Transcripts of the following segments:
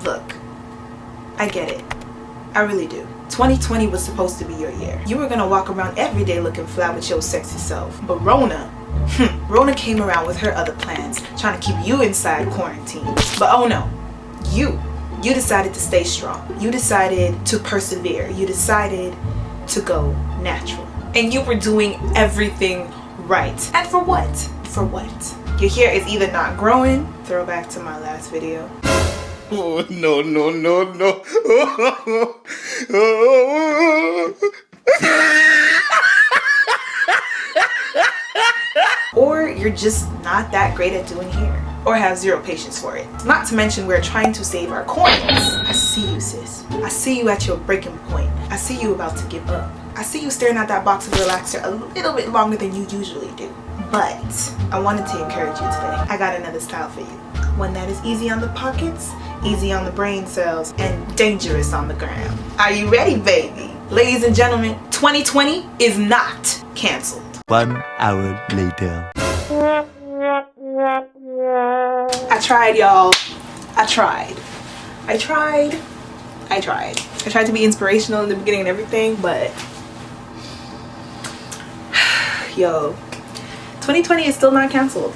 Look, I get it. I really do. 2020 was supposed to be your year. You were gonna walk around every day looking fly with your sexy self. But Rona came around with her other plans, trying to keep you inside quarantine. But oh no, you decided to stay strong. You decided to persevere. You decided to go natural. And you were doing everything right. And for what? For what? Your hair is either not growing, throwback to my last video. Oh, no, no, no, no. Or you're just not that great at doing hair. Or have zero patience for it. Not to mention we're trying to save our coins. I see you, sis. I see you at your breaking point. I see you about to give up. I see you staring at that box of relaxer a little bit longer than you usually do. But I wanted to encourage you today. I got another style for you. One that is easy on the pockets, easy on the brain cells, and dangerous on the ground. Are you ready, baby? Ladies and gentlemen, 2020 is not canceled. 1 hour later. I tried, y'all. I tried to be inspirational in the beginning and everything, but yo, 2020 is still not canceled.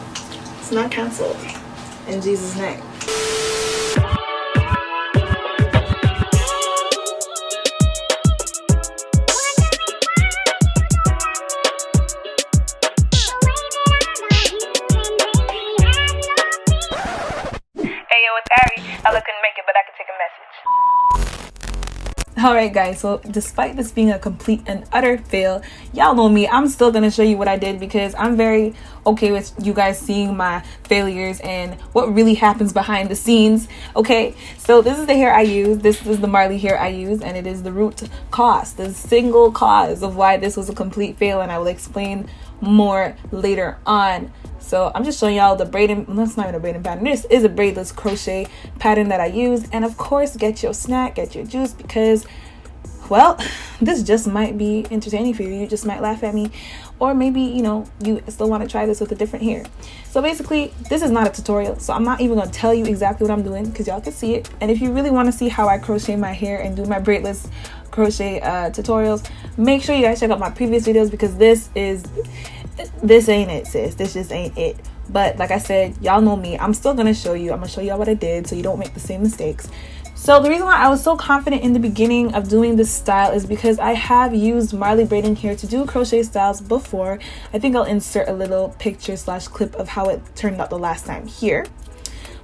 It's not canceled. In Jesus' name. Alright guys, so despite this being a complete and utter fail, y'all know me, I'm still gonna show you what I did because I'm very okay with you guys seeing my failures and what really happens behind the scenes. Okay, so this is the hair I use. This is the Marley hair I use, and it is the root cause, the single cause of why this was a complete fail, and I will explain more later on. So I'm just showing y'all the braiding, that's not even a braiding pattern, this is a braidless crochet pattern that I use. And of course, get your snack, get your juice, because well, this just might be entertaining for you. You just might laugh at me, or maybe, you know, you still want to try this with a different hair. So basically, this is not a tutorial, so I'm not even going to tell you exactly what I'm doing because y'all can see it. And if you really want to see how I crochet my hair and do my braidless crochet tutorials, make sure you guys check out my previous videos, because this ain't it, sis. This just ain't it. But like I said, y'all know me, I'm still gonna show you. I'm gonna show y'all what I did so you don't make the same mistakes. So the reason why I was so confident in the beginning of doing this style is because I have used Marley braiding hair to do crochet styles before. I think I'll insert a little picture / clip of how it turned out the last time here.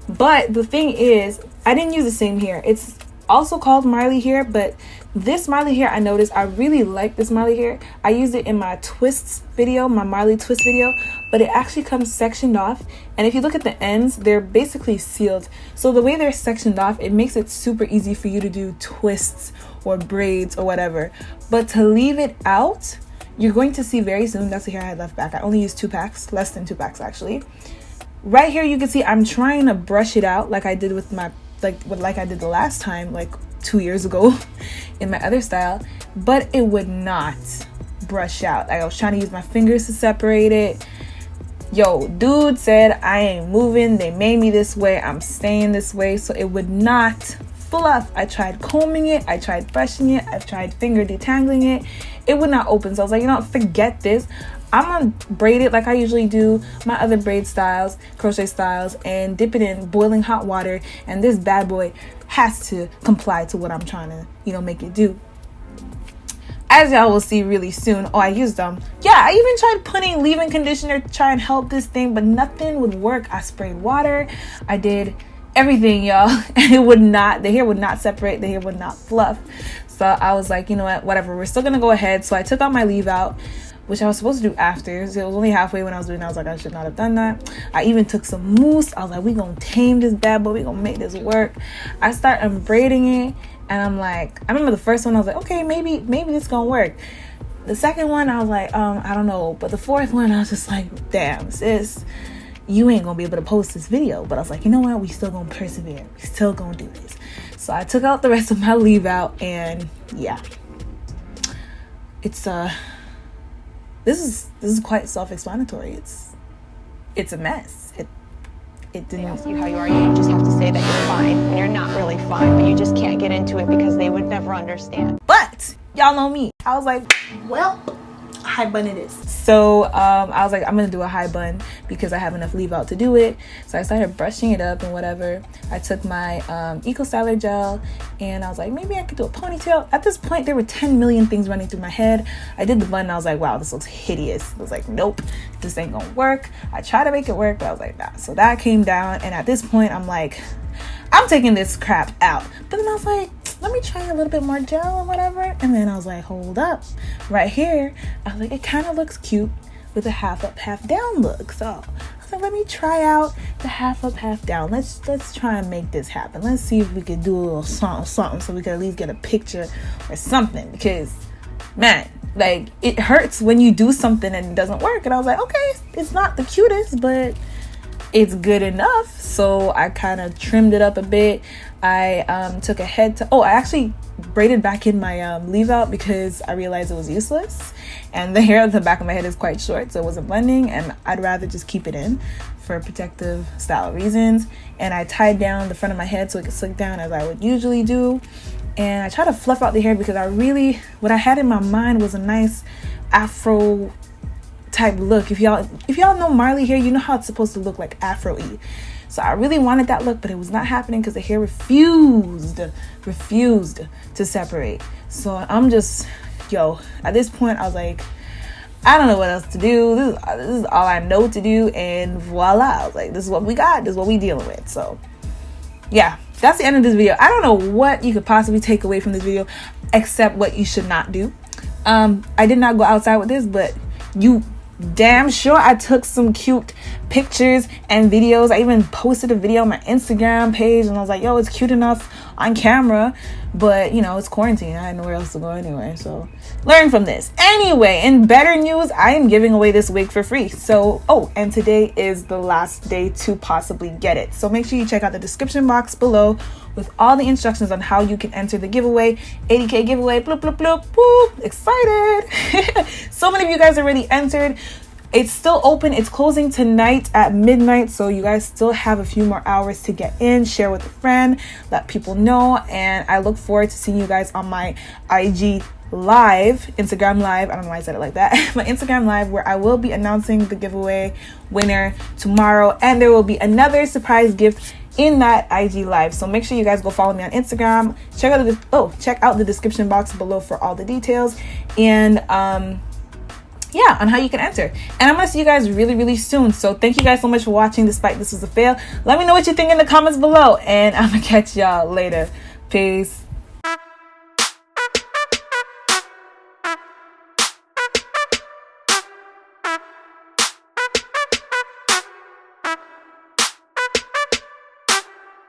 But the thing is, I didn't use the same hair. It's also called Marley hair, but this Marley hair, I noticed I really like this Marley hair. I used it in my twists video, my Marley twist video, but it actually comes sectioned off, and if you look at the ends, they're basically sealed. So the way they're sectioned off, it makes it super easy for you to do twists or braids or whatever. But to leave it out, you're going to see very soon. That's the hair I had left back. I only used 2 packs, less than 2 packs actually. Right here you can see I'm trying to brush it out like I did with my like I did the last time, like 2 years ago in my other style, but it would not brush out. Like I was trying to use my fingers to separate it. Yo, dude said I ain't moving, they made me this way, I'm staying this way, so it would not fluff. I tried combing it, I tried brushing it, I've tried finger detangling it would not open. So I was like, you know what, forget this, I'm gonna braid it like I usually do my other braid styles, crochet styles, and dip it in boiling hot water, and this bad boy has to comply to what I'm trying to, you know, make it do. As y'all will see really soon. Oh, I used them. Yeah, I even tried putting leave-in conditioner to try and help this thing, but nothing would work. I sprayed water, I did everything, y'all, and it would not, the hair would not separate, the hair would not fluff. So I was like, you know what, whatever, we're still gonna go ahead. So I took out my leave out, which I was supposed to do after. So it was only halfway when I was doing it. I was like, I should not have done that. I even took some mousse. I was like, we gonna tame this bad boy, we gonna make this work. I start unbraiding it, and I'm like, I remember the first one I was like, okay, maybe this gonna work. The second one I was like, I don't know. But the fourth one I was just like, damn sis, you ain't gonna be able to post this video. But I was like, you know what, we still gonna persevere, we still gonna do this. So I took out the rest of my leave out, and yeah, it's this is quite self-explanatory. It's a mess. It didn't ask you how you are, you just have to say that you're fine when you're not really fine, but you just can't get into it because they would never understand. But y'all know me. I was like, well, high bun it is. So I was like, I'm gonna do a high bun because I have enough leave out to do it. So I started brushing it up and whatever. I took my Eco Styler gel and I was like, maybe I could do a ponytail. At this point, there were 10 million things running through my head. I did the bun and I was like, wow, this looks hideous. I was like, nope, this ain't gonna work. I tried to make it work, but I was like, nah. So that came down, and at this point, I'm like, I'm taking this crap out. But then I was like, let me try a little bit more gel or whatever. And then I was like, hold up, right here, I was like, it kind of looks cute with a half up, half down look. So I was like, let me try out the half up, half down. Let's try and make this happen. Let's see if we could do a little something so we could at least get a picture or something. Because man, like, it hurts when you do something and it doesn't work. And I was like, okay, it's not the cutest, but it's good enough. So I kind of trimmed it up a bit. I took a head to, I actually braided back in my leave out because I realized it was useless, and the hair at the back of my head is quite short, so it wasn't blending, and I'd rather just keep it in for protective style reasons. And I tied down the front of my head so it could slick down as I would usually do, and I tried to fluff out the hair because what I had in my mind was a nice afro type look. If y'all know Marley hair, you know how it's supposed to look, like afro-y. So I really wanted that look, but it was not happening because the hair refused to separate. So I'm just, at this point, I was like, I don't know what else to do. This is all I know to do, and voila. I was like, this is what we got. This is what we dealing with. So yeah, that's the end of this video. I don't know what you could possibly take away from this video except what you should not do. I did not go outside with this, but you damn sure I took some cute pictures and videos. I even posted a video on my Instagram page, and I was like, yo, it's cute enough on camera, but it's quarantine. I had nowhere else to go anyway, so learn from this. Anyway, in better news, I am giving away this wig for free. So and today is the last day to possibly get it, so make sure you check out the description box below with all the instructions on how you can enter the giveaway. 80K giveaway, bloop bloop bloop, whoop, excited. So many of you guys already entered. It's still open. It's closing tonight at midnight, so you guys still have a few more hours to get in. Share with a friend, let people know, and I look forward to seeing you guys on my IG live, Instagram live. I don't know why I said it like that. My Instagram live, where I will be announcing the giveaway winner tomorrow, and there will be another surprise gift in that IG live. So make sure you guys go follow me on Instagram. Check out the description box below for all the details, and on how you can enter. And I'm gonna see you guys really, really soon. So thank you guys so much for watching despite this was a fail. Let me know what you think in the comments below, and I'm gonna catch y'all later. Peace.